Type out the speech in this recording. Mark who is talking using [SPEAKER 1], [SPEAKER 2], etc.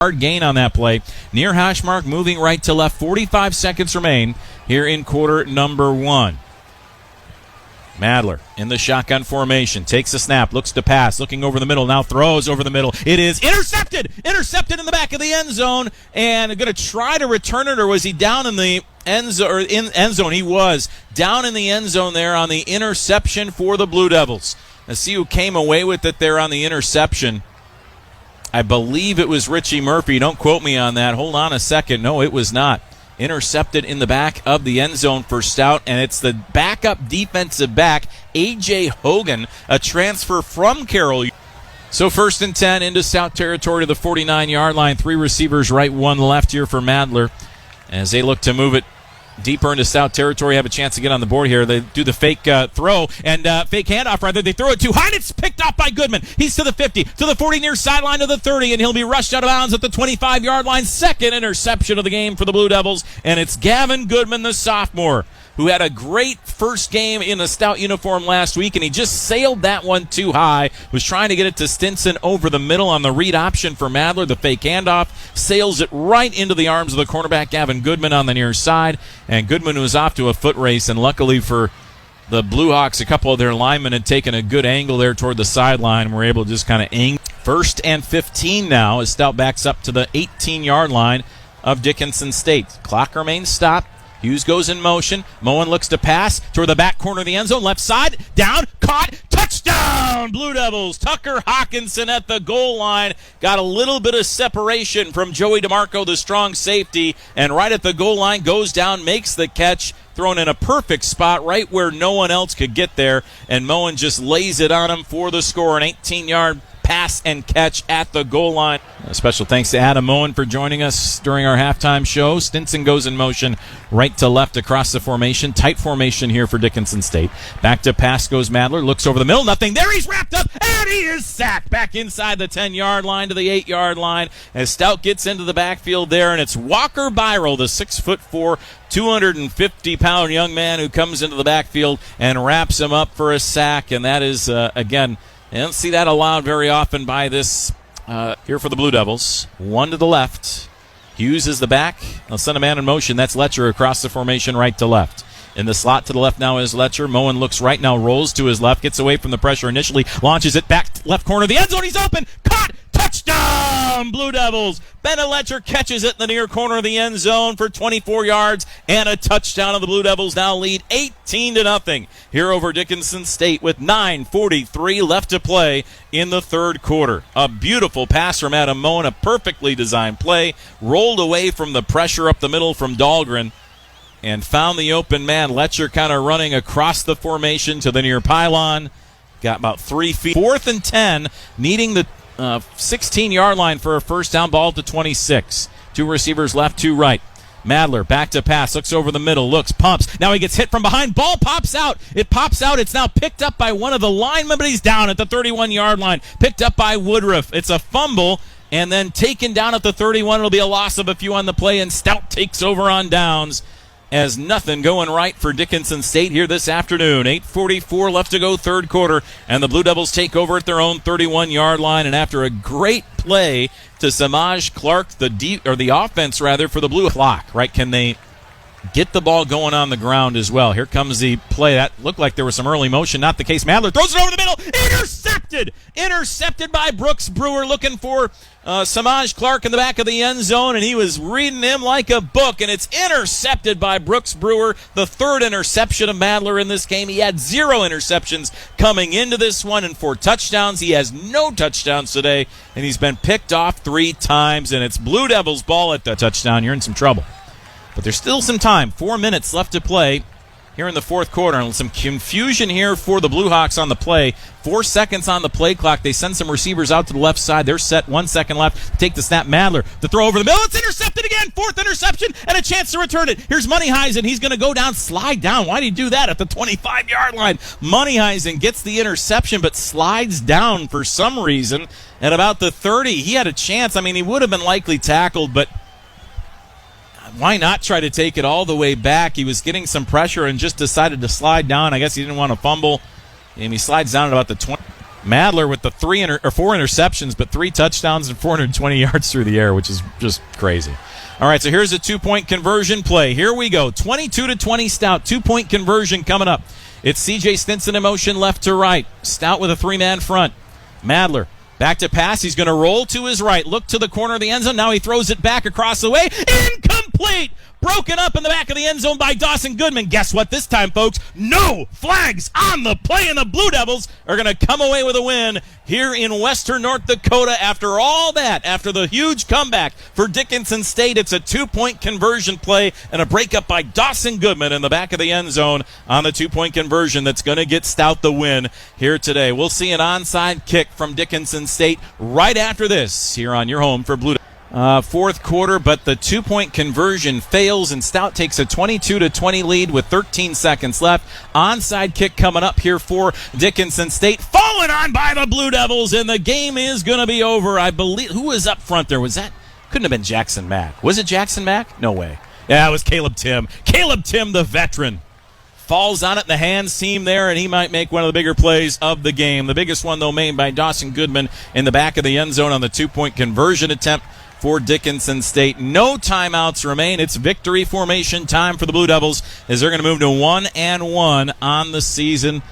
[SPEAKER 1] Hard gain on that play. Near hash mark, moving right to left. 45 seconds remain here in quarter number one. Madler in the shotgun formation. Takes a snap. Looks to pass. Looking over the middle. Now throws over the middle. It is intercepted. Intercepted in the back of the end zone. And going to try to return it, or was he down in the end zone? He was down in the end zone there on the interception for the Blue Devils. Let's see who came away with it there on the interception. I believe it was Richie Murphy. Don't quote me on that. Hold on a second. No, it was not. Intercepted in the back of the end zone for Stout, and it's the backup defensive back, A.J. Hogan, a transfer from Carroll. So 1st and 10 into Stout territory to the 49-yard line. 3 receivers right, 1 left here for Madler as they look to move it deeper into Stout territory, have a chance to get on the board here. They do the fake throw and fake handoff, rather. They throw it too high, and it's picked off by Goodman. He's to the 50, to the 40, near sideline to the 30, and he'll be rushed out of bounds at the 25-yard line. Second interception of the game for the Blue Devils, and it's Gavin Goodman, the sophomore, who had a great first game in the Stout uniform last week, and he just sailed that one too high. Was trying to get it to Stinson over the middle on the read option for Madler. The fake handoff sails it right into the arms of the cornerback, Gavin Goodman, on the near side. And Goodman was off to a foot race, and luckily for the Blue Hawks, a couple of their linemen had taken a good angle there toward the sideline and were able to just kind of angle. 1st and 15 now as Stout backs up to the 18-yard line of Dickinson State. Clock remains stopped. Hughes goes in motion. Moen looks to pass toward the back corner of the end zone. Left side, down, caught, touchdown! Blue Devils. Tucker Hawkinson at the goal line. Got a little bit of separation from Joey DeMarco, the strong safety, and right at the goal line goes down, makes the catch, thrown in a perfect spot right where no one else could get there, and Moen just lays it on him for the score. An 18-yard pass and catch at the goal line. A special thanks to Adam Moen for joining us during our halftime show. Stinson goes in motion right to left across the formation. Tight formation here for Dickinson State. Back to pass goes Madler. Looks over the middle. Nothing there. He's wrapped up, and he is sacked back inside the 10-yard line to the 8-yard line as Stout gets into the backfield there, and it's Walker Byrell, the 6'4", 250-pound young man who comes into the backfield and wraps him up for a sack, and that is, again, I don't see that allowed very often by this here for the Blue Devils. 1 to the left. Hughes is the back. They'll send a man in motion. That's Letcher across the formation right to left. In the slot to the left now is Letcher. Moen looks right now, rolls to his left, gets away from the pressure initially, launches it back left corner of the end zone. He's open. Caught. Touchdown, Blue Devils. Bennett Letcher catches it in the near corner of the end zone for 24 yards and a touchdown, of the Blue Devils now lead 18-0 here over Dickinson State with 9:43 left to play in the third quarter. A beautiful pass from Adam Moen, a perfectly designed play, rolled away from the pressure up the middle from Dahlgren and found the open man. Letcher kind of running across the formation to the near pylon. Got about 3 feet. 4th and 10, needing the 16-yard line for a first down. Ball to 26. 2 receivers left, 2 right. Madler back to pass, looks over the middle, looks, pumps. Now he gets hit from behind. Ball pops out. It pops out. It's now picked up by one of the linemen, but he's down at the 31-yard line. Picked up by Woodruff. It's a fumble, and then taken down at the 31. It'll be a loss of a few on the play, and Stout takes over on downs. As nothing going right for Dickinson State here this afternoon. 8:44 left to go, third quarter, and the Blue Devils take over at their own 31-yard line. And after a great play to Samaj Clark, the offense rather for the Blue clock, right? Can they get the ball going on the ground as well? Here comes the play. That looked like there was some early motion. Not the case. Madler throws it over the middle. Intercepted by Brooks Brewer, looking for Samaj Clark in the back of the end zone, and he was reading him like a book, and it's intercepted by Brooks Brewer, the third interception of Madler in this game. He had 0 interceptions coming into this one and 4 touchdowns. He has no touchdowns today, and he's been picked off 3 times, and it's Blue Devils ball at the touchdown. You're in some trouble. But there's still some time. 4 minutes left to play here in the fourth quarter. And some confusion here for the Blue Hawks on the play. 4 seconds on the play clock. They send some receivers out to the left side. They're set. 1 second left. Take the snap. Madler. The throw over the middle. It's intercepted again. 4th interception and a chance to return it. Here's Moneyheisen. He's going to go down, slide down. Why did he do that at the 25-yard line? Moneyheisen gets the interception but slides down for some reason at about the 30. He had a chance. I mean, he would have been likely tackled, but why not try to take it all the way back? He was getting some pressure and just decided to slide down. I guess he didn't want to fumble. And he slides down at about the 20. Madler with the 4 interceptions, but 3 touchdowns and 420 yards through the air, which is just crazy. All right, so here's a 2-point conversion play. Here we go. 22-20 Stout. 2-point conversion coming up. It's C.J. Stinson in motion left to right. Stout with a 3-man front. Madler back to pass. He's going to roll to his right. Look to the corner of the end zone. Now he throws it back across the way. Incomplete! Broken up in the back of the end zone by Dawson Goodman. Guess what this time, folks? No flags on the play, and the Blue Devils are going to come away with a win here in western North Dakota. After all that, after the huge comeback for Dickinson State, it's a 2-point conversion play and a breakup by Dawson Goodman in the back of the end zone on the 2-point conversion that's going to get Stout the win here today. We'll see an onside kick from Dickinson State right after this here on your home for Blue Devils. Fourth quarter, but the 2-point conversion fails, and Stout takes a 22-20 lead with 13 seconds left. Onside kick coming up here for Dickinson State. Fallen on by the Blue Devils, and the game is going to be over. I believe, who was up front there? Was that, couldn't have been Jackson Mack. Was it Jackson Mack? No way. Yeah, it was Caleb Tim. Caleb Tim, the veteran. Falls on it in the hands team there, and he might make one of the bigger plays of the game. The biggest one, though, made by Dawson Goodman in the back of the end zone on the 2-point conversion attempt for Dickinson State. No timeouts remain. It's victory formation time for the Blue Devils as they're going to move to 1-1 on the season.